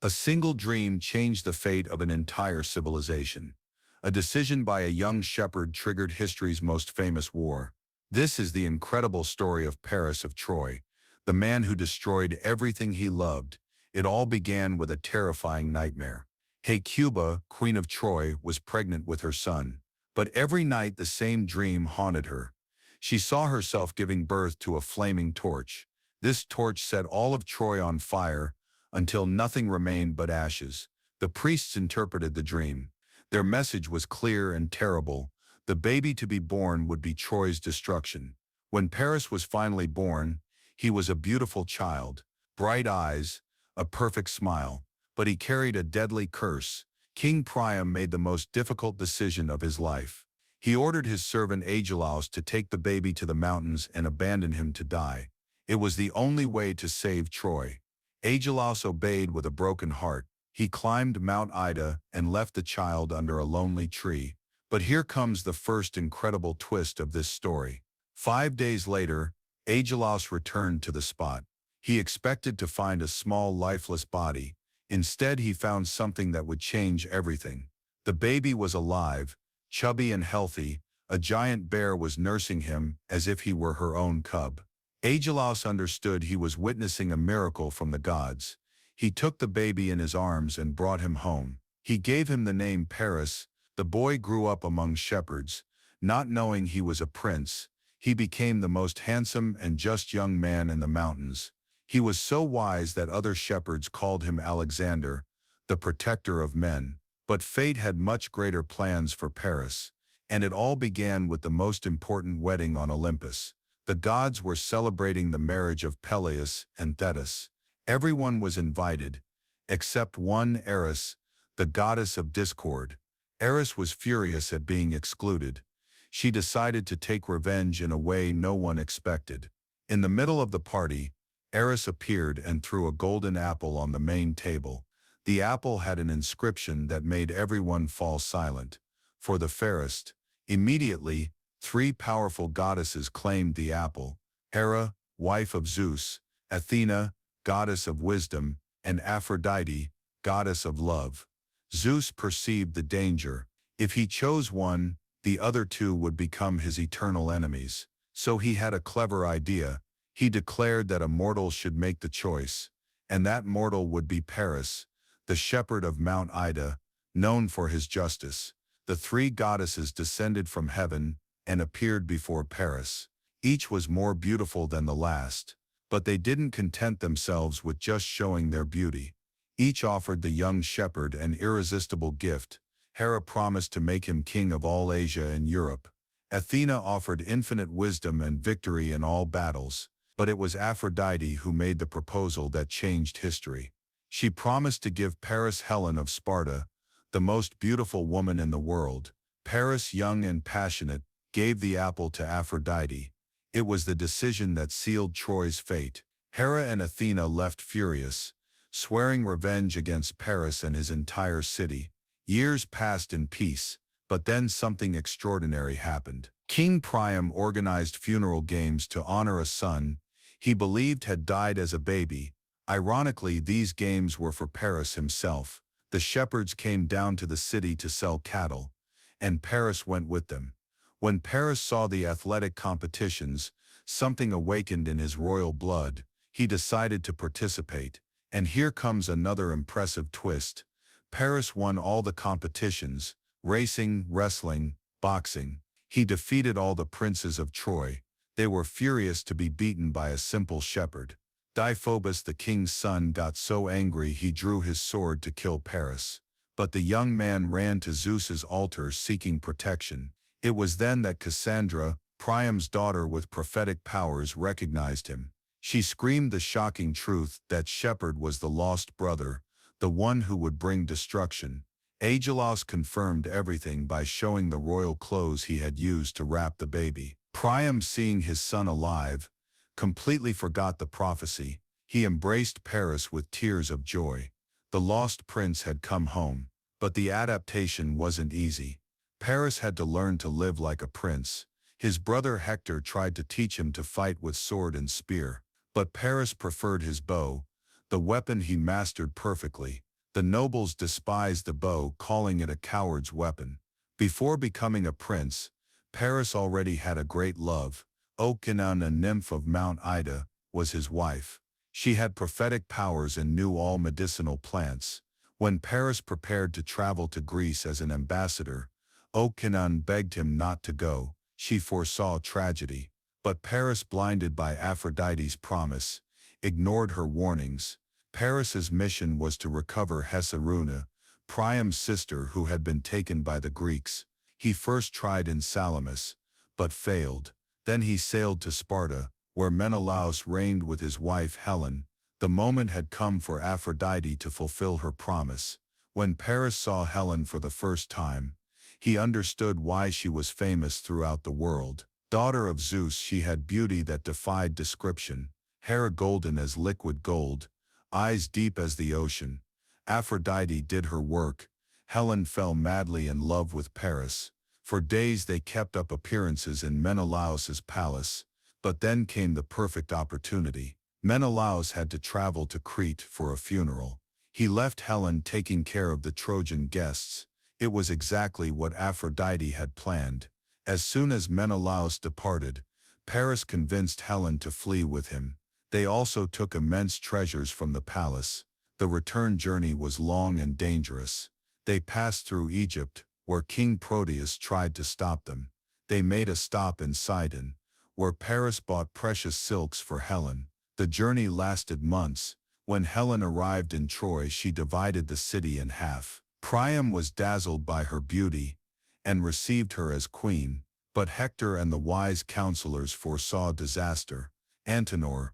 A single dream changed the fate of an entire civilization. A decision by a young shepherd triggered history's most famous war. This is the incredible story of Paris of Troy, the man who destroyed everything he loved. It all began with a terrifying nightmare. Hecuba, queen of Troy, was pregnant with her son. But every night the same dream haunted her. She saw herself giving birth to a flaming torch. This torch set all of Troy on fire, until nothing remained but ashes. The priests interpreted the dream. Their message was clear and terrible. The baby to be born would be Troy's destruction. When Paris was finally born, he was a beautiful child, bright eyes, a perfect smile, but he carried a deadly curse. King Priam made the most difficult decision of his life. He ordered his servant Agelaus to take the baby to the mountains and abandon him to die. It was the only way to save Troy. Agelaus obeyed with a broken heart. He climbed Mount Ida and left the child under a lonely tree. But here comes the first incredible twist of this story. 5 days later, Agelaus returned to the spot. He expected to find a small, lifeless body. Instead, he found something that would change everything. The baby was alive, chubby and healthy. A giant bear was nursing him as if he were her own cub. Agelaus understood he was witnessing a miracle from the gods. He took the baby in his arms and brought him home. He gave him the name Paris. The boy grew up among shepherds. Not knowing he was a prince, he became the most handsome and just young man in the mountains. He was so wise that other shepherds called him Alexander, the protector of men. But fate had much greater plans for Paris, and it all began with the most important wedding on Olympus. The gods were celebrating the marriage of Peleus and Thetis. Everyone was invited, except one, Eris, the goddess of discord. Eris was furious at being excluded. She decided to take revenge in a way no one expected. In the middle of the party, Eris appeared and threw a golden apple on the main table. The apple had an inscription that made everyone fall silent. For the fairest. Immediately, 3 powerful goddesses claimed the apple: Hera, wife of Zeus; Athena, goddess of wisdom; and Aphrodite, goddess of love. Zeus perceived the danger. If he chose one, the other 2 would become his eternal enemies. So he had a clever idea. He declared that a mortal should make the choice, and that mortal would be Paris, the shepherd of Mount Ida, known for his justice. The 3 goddesses descended from heaven and appeared before Paris. Each was more beautiful than the last, but they didn't content themselves with just showing their beauty. Each offered the young shepherd an irresistible gift. Hera promised to make him king of all Asia and Europe. Athena offered infinite wisdom and victory in all battles. But it was Aphrodite who made the proposal that changed history. She promised to give Paris Helen of Sparta, the most beautiful woman in the world. Paris, young and passionate, gave the apple to Aphrodite. It was the decision that sealed Troy's fate. Hera and Athena left furious, swearing revenge against Paris and his entire city. Years passed in peace, but then something extraordinary happened. King Priam organized funeral games to honor a son he believed had died as a baby. Ironically, these games were for Paris himself. The shepherds came down to the city to sell cattle, and Paris went with them. When Paris saw the athletic competitions, something awakened in his royal blood. He decided to participate. And here comes another impressive twist. Paris won all the competitions: racing, wrestling, boxing. He defeated all the princes of Troy. They were furious to be beaten by a simple shepherd. Deiphobus, the king's son, got so angry he drew his sword to kill Paris. But the young man ran to Zeus's altar seeking protection. It was then that Cassandra, Priam's daughter with prophetic powers, recognized him. She screamed the shocking truth that shepherd was the lost brother, the one who would bring destruction. Agelaus confirmed everything by showing the royal clothes he had used to wrap the baby. Priam, seeing his son alive, completely forgot the prophecy. He embraced Paris with tears of joy. The lost prince had come home. But the adaptation wasn't easy. Paris had to learn to live like a prince. His brother Hector tried to teach him to fight with sword and spear. But Paris preferred his bow, the weapon he mastered perfectly. The nobles despised the bow, calling it a coward's weapon. Before becoming a prince, Paris already had a great love. Ocean, a nymph of Mount Ida, was his wife. She had prophetic powers and knew all medicinal plants. When Paris prepared to travel to Greece as an ambassador, Ocean begged him not to go. She foresaw tragedy. But Paris, blinded by Aphrodite's promise, ignored her warnings. Paris's mission was to recover Hesperona, Priam's sister who had been taken by the Greeks. He first tried in Salamis, but failed. Then he sailed to Sparta, where Menelaus reigned with his wife Helen. The moment had come for Aphrodite to fulfill her promise. When Paris saw Helen for the first time, he understood why she was famous throughout the world. Daughter of Zeus, she had beauty that defied description, hair golden as liquid gold, eyes deep as the ocean. Aphrodite did her work. Helen fell madly in love with Paris. For days they kept up appearances in Menelaus's palace. But then came the perfect opportunity. Menelaus had to travel to Crete for a funeral. He left Helen taking care of the Trojan guests. It was exactly what Aphrodite had planned. As soon as Menelaus departed, Paris convinced Helen to flee with him. They also took immense treasures from the palace. The return journey was long and dangerous. They passed through Egypt, where King Proteus tried to stop them. They made a stop in Sidon, where Paris bought precious silks for Helen. The journey lasted months. When Helen arrived in Troy, she divided the city in half. Priam was dazzled by her beauty and received her as queen, but Hector and the wise counselors foresaw disaster. Antenor,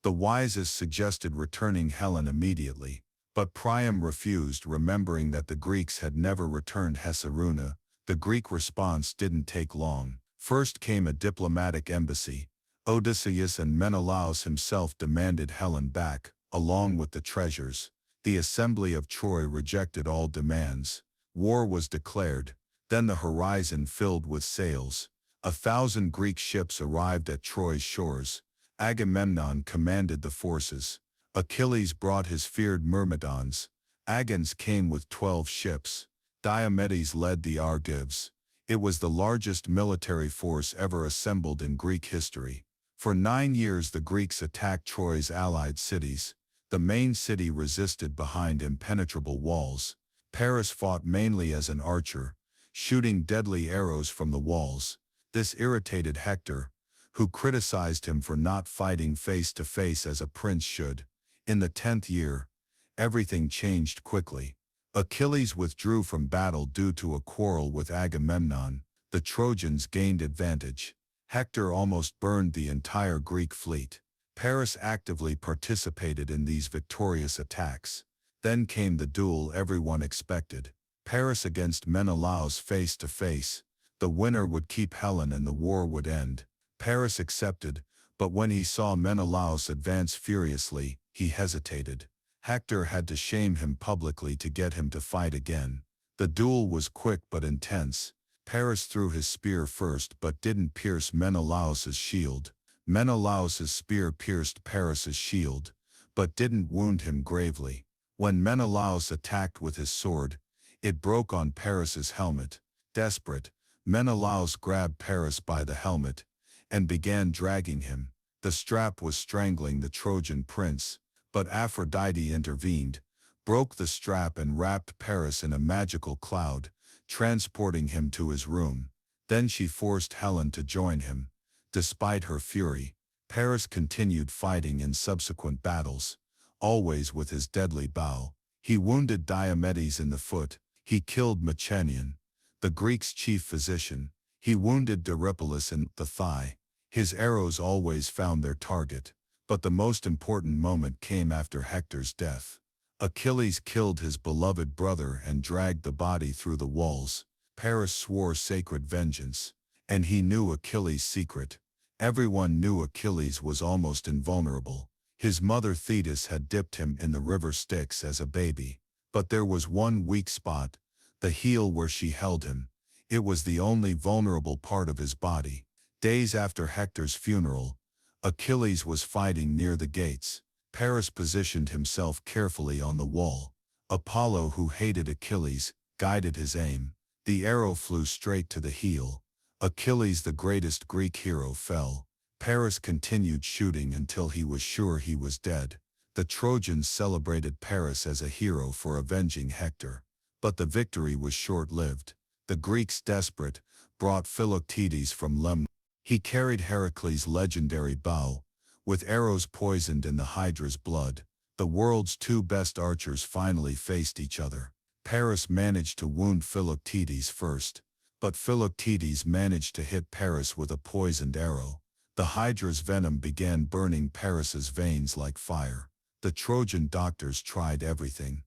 the wisest, suggested returning Helen immediately, but Priam refused, remembering that the Greeks had never returned Hesperona. The Greek response didn't take long. First came a diplomatic embassy. Odysseus and Menelaus himself demanded Helen back, along with the treasures. The assembly of Troy rejected all demands. War was declared. Then the horizon filled with sails. 1,000 Greek ships arrived at Troy's shores. Agamemnon commanded the forces. Achilles brought his feared Myrmidons. Aegeans came with 12 ships. Diomedes led the Argives. It was the largest military force ever assembled in Greek history. For 9 years the Greeks attacked Troy's allied cities. The main city resisted behind impenetrable walls. Paris fought mainly as an archer, shooting deadly arrows from the walls. This irritated Hector, who criticized him for not fighting face to face as a prince should. In the 10th year, everything changed quickly. Achilles withdrew from battle due to a quarrel with Agamemnon. The Trojans gained advantage. Hector almost burned the entire Greek fleet. Paris actively participated in these victorious attacks. Then came the duel everyone expected. Paris against Menelaus face to face. The winner would keep Helen and the war would end. Paris accepted, but when he saw Menelaus advance furiously, he hesitated. Hector had to shame him publicly to get him to fight again. The duel was quick but intense. Paris threw his spear first but didn't pierce Menelaus's shield. Menelaus's spear pierced Paris's shield, but didn't wound him gravely. When Menelaus attacked with his sword, it broke on Paris's helmet. Desperate, Menelaus grabbed Paris by the helmet and began dragging him. The strap was strangling the Trojan prince, but Aphrodite intervened, broke the strap and wrapped Paris in a magical cloud, transporting him to his room. Then she forced Helen to join him. Despite her fury, Paris continued fighting in subsequent battles, always with his deadly bow. He wounded Diomedes in the foot. He killed Machenion, the Greeks' chief physician. He wounded Dorypylus in the thigh. His arrows always found their target. But the most important moment came after Hector's death. Achilles killed his beloved brother and dragged the body through the walls. Paris swore sacred vengeance, and he knew Achilles' secret. Everyone knew Achilles was almost invulnerable. His mother Thetis had dipped him in the river Styx as a baby. But there was one weak spot, the heel where she held him. It was the only vulnerable part of his body. Days after Hector's funeral, Achilles was fighting near the gates. Paris positioned himself carefully on the wall. Apollo, who hated Achilles, guided his aim. The arrow flew straight to the heel. Achilles, the greatest Greek hero, fell. Paris continued shooting until he was sure he was dead. The Trojans celebrated Paris as a hero for avenging Hector. But the victory was short-lived. The Greeks, desperate, brought Philoctetes from Lemnos. He carried Heracles' legendary bow, with arrows poisoned in the Hydra's blood. The world's two best archers finally faced each other. Paris managed to wound Philoctetes first, but Philoctetes managed to hit Paris with a poisoned arrow. The Hydra's venom began burning Paris's veins like fire. The Trojan doctors tried everything,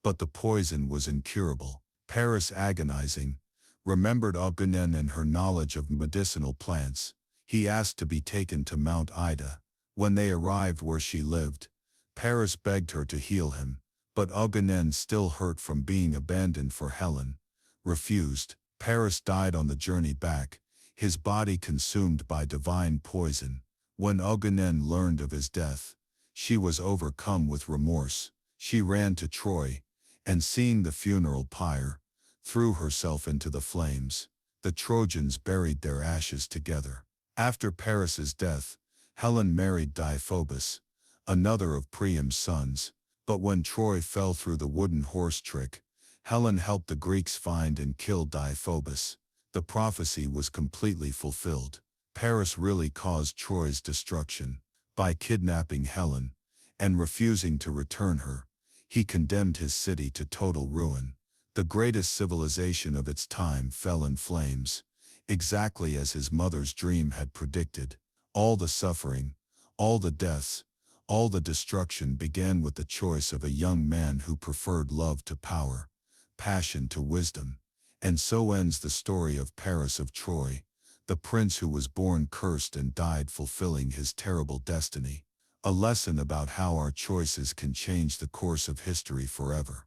but the poison was incurable. Paris, agonizing, remembered Agamemnon and her knowledge of medicinal plants. He asked to be taken to Mount Ida. When they arrived where she lived, Paris begged her to heal him, but Agamemnon, still hurt from being abandoned for Helen, refused. Paris died on the journey back, his body consumed by divine poison. When Agamemnon learned of his death, she was overcome with remorse. She ran to Troy, and seeing the funeral pyre, threw herself into the flames. The Trojans buried their ashes together. After Paris's death, Helen married Deiphobus, another of Priam's sons. But when Troy fell through the wooden horse trick, Helen helped the Greeks find and kill Deiphobus. The prophecy was completely fulfilled. Paris really caused Troy's destruction. By kidnapping Helen and refusing to return her, he condemned his city to total ruin. The greatest civilization of its time fell in flames, exactly as his mother's dream had predicted. All the suffering, all the deaths, all the destruction began with the choice of a young man who preferred love to power, passion to wisdom. And so ends the story of Paris of Troy, the prince who was born cursed and died fulfilling his terrible destiny. A lesson about how our choices can change the course of history forever.